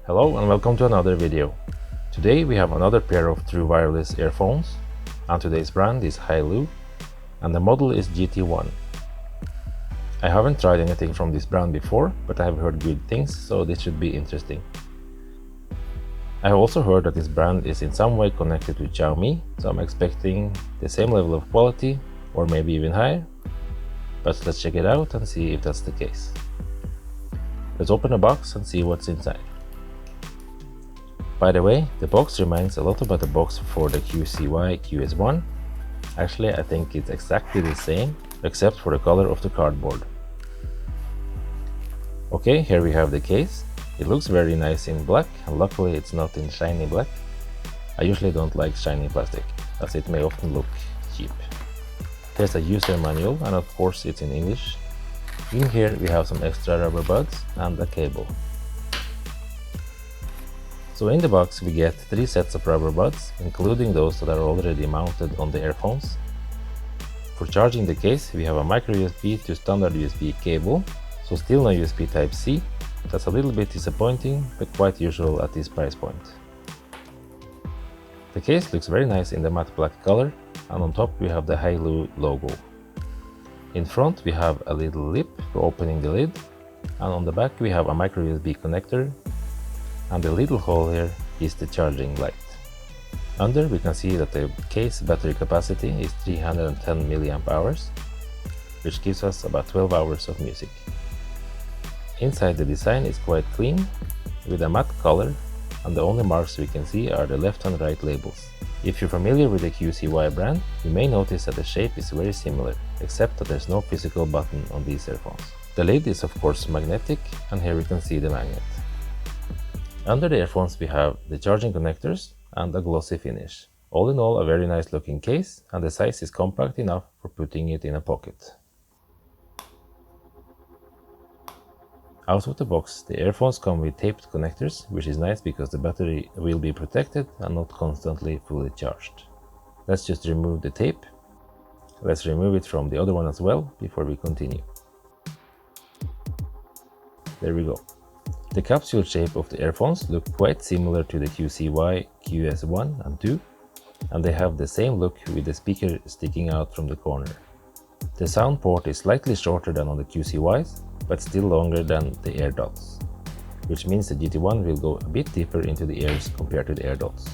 Hello and welcome to another video. Today we have another pair of true wireless earphones, and today's brand is Haylou and the model is Gt1. I haven't tried anything from this brand before, but I have heard good things, so this should be interesting. I have also heard that this brand is in some way connected with Xiaomi, so I'm expecting the same level of quality or maybe even higher, but let's check it out and see if that's the case. Let's open the box and see what's inside. By the way, the box reminds a lot about the box for the QS1. Actually, I think it's exactly the same, except for the color of the cardboard. Okay, here we have the case. It looks very nice in black, and luckily it's not in shiny black. I usually don't like shiny plastic, as it may often look cheap. There's a user manual, and of course it's in English. In here we have some extra rubber buds and a cable. So in the box we get 3 sets of rubber buds, including those that are already mounted on the earphones. For charging the case we have a micro USB to standard USB cable, so still no USB Type-C. That's a little bit disappointing, but quite usual at this price point. The case looks very nice in the matte black color, and on top we have the Haylou logo. In front we have a little lip for opening the lid, and on the back we have a micro USB connector, and the little hole here is the charging light. Under we can see that the case battery capacity is 310 mAh, which gives us about 12 hours of music. Inside the design is quite clean, with a matte color, and the only marks we can see are the left and right labels. If you're familiar with the QCY brand, you may notice that the shape is very similar, except that there's no physical button on these earphones. The lid is of course magnetic, and here we can see the magnet. Under the earphones we have the charging connectors and a glossy finish. All in all, a very nice looking case, and the size is compact enough for putting it in a pocket. Out of the box, the earphones come with taped connectors, which is nice because the battery will be protected and not constantly fully charged. Let's just remove the tape. Let's remove it from the other one as well before we continue. There we go. The capsule shape of the earphones look quite similar to the QCY QS1 and 2, and they have the same look with the speaker sticking out from the corner. The sound port is slightly shorter than on the QCYs, but still longer than the AirDots, which means the Gt1 will go a bit deeper into the ears compared to the AirDots.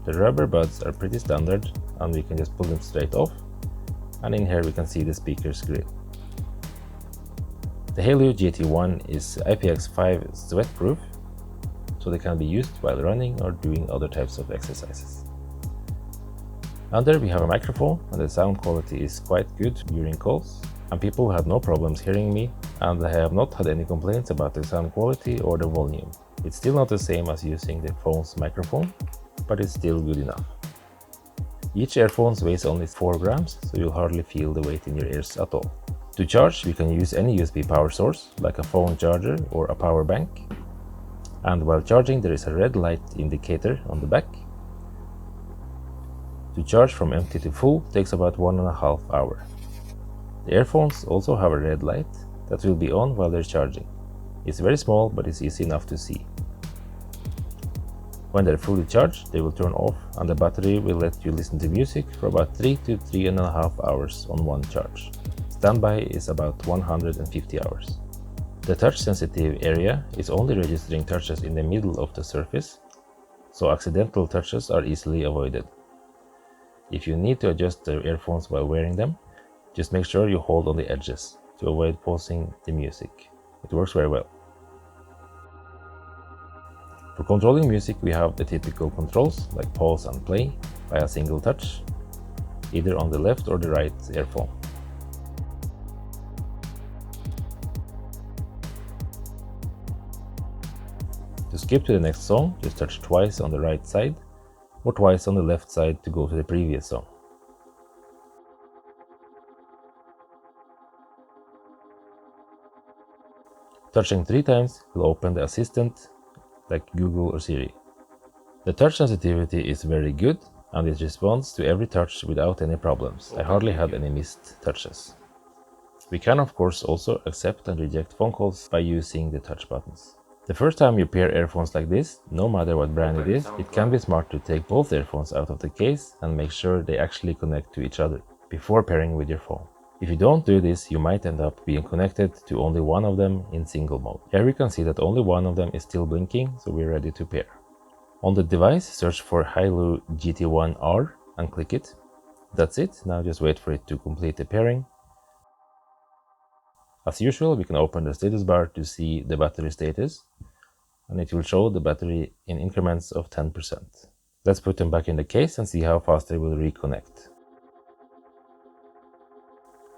The rubber buds are pretty standard, and we can just pull them straight off, and in here we can see the speaker's grill. The Haylou Gt1 is IPX5 sweat-proof, so they can be used while running or doing other types of exercises. Under we have a microphone, and the sound quality is quite good during calls, and people had no problems hearing me, and I have not had any complaints about the sound quality or the volume. It's still not the same as using the phone's microphone, but it's still good enough. Each earphone weighs only 4 grams, so you'll hardly feel the weight in your ears at all. To charge, we can use any USB power source, like a phone charger or a power bank. And while charging, there is a red light indicator on the back. To charge from empty to full takes about 1.5 hours. The earphones also have a red light that will be on while they're charging. It's very small, but it's easy enough to see. When they're fully charged, they will turn off, and the battery will let you listen to music for about 3 to 3.5 hours on one charge. Standby is about 150 hours. The touch-sensitive area is only registering touches in the middle of the surface, so accidental touches are easily avoided. If you need to adjust the earphones while wearing them, just make sure you hold on the edges to avoid pausing the music. It works very well. For controlling music we have the typical controls like pause and play by a single touch, either on the left or the right earphone. To skip to the next song, just touch twice on the right side or twice on the left side to go to the previous song. Touching 3 times will open the assistant like Google or Siri. The touch sensitivity is very good, and it responds to every touch without any problems. I hardly had any missed touches. We can of course also accept and reject phone calls by using the touch buttons. The first time you pair earphones like this, no matter what brand it is, it can be smart to take both earphones out of the case and make sure they actually connect to each other before pairing with your phone. If you don't do this, you might end up being connected to only one of them in single mode. Here we can see that only one of them is still blinking, so we're ready to pair. On the device, search for Haylou Gt1 R and click it. That's it, now just wait for it to complete the pairing. As usual, we can open the status bar to see the battery status, and it will show the battery in increments of 10%. Let's put them back in the case and see how fast they will reconnect.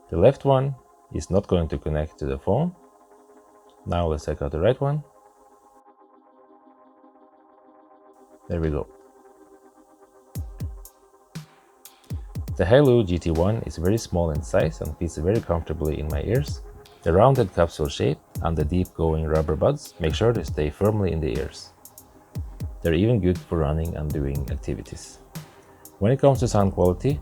The left one is not going to connect to the phone. Now let's check out the right one. There we go. The Haylou Gt1 is very small in size and fits very comfortably in my ears. The rounded capsule shape and the deep going rubber buds make sure they stay firmly in the ears. They're even good for running and doing activities. When it comes to sound quality,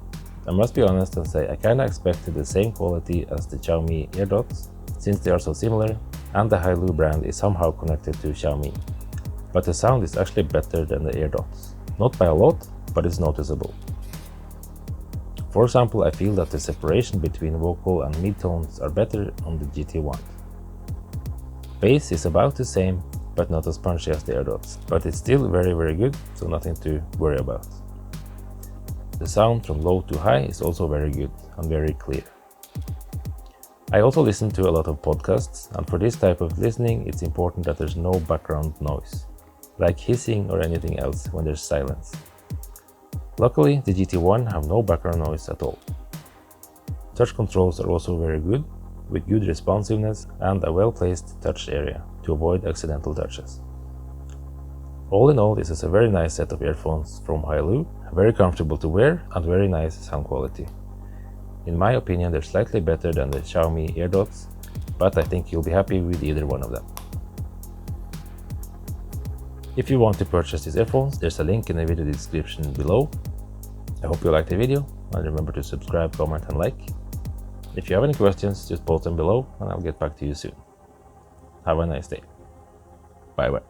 I must be honest and say I kinda expected the same quality as the Xiaomi AirDots, since they are so similar, and the Haylou brand is somehow connected to Xiaomi. But the sound is actually better than the AirDots. Not by a lot, but it's noticeable. For example, I feel that the separation between vocal and mid-tones are better on the GT1. Bass is about the same, but not as punchy as the AirDots, but it's still very good, so nothing to worry about. The sound from low to high is also very good and very clear. I also listen to a lot of podcasts, and for this type of listening it's important that there's no background noise, like hissing or anything else when there's silence. Luckily, the GT1 have no background noise at all. Touch controls are also very good, with good responsiveness and a well-placed touch area to avoid accidental touches. All in all, this is a very nice set of earphones from Haylou, very comfortable to wear and very nice sound quality. In my opinion, they're slightly better than the Xiaomi AirDots, but I think you'll be happy with either one of them. If you want to purchase these earphones, there's a link in the video description below. I hope you liked the video, and remember to subscribe, comment and like. If you have any questions, just post them below and I'll get back to you soon. Have a nice day. Bye bye.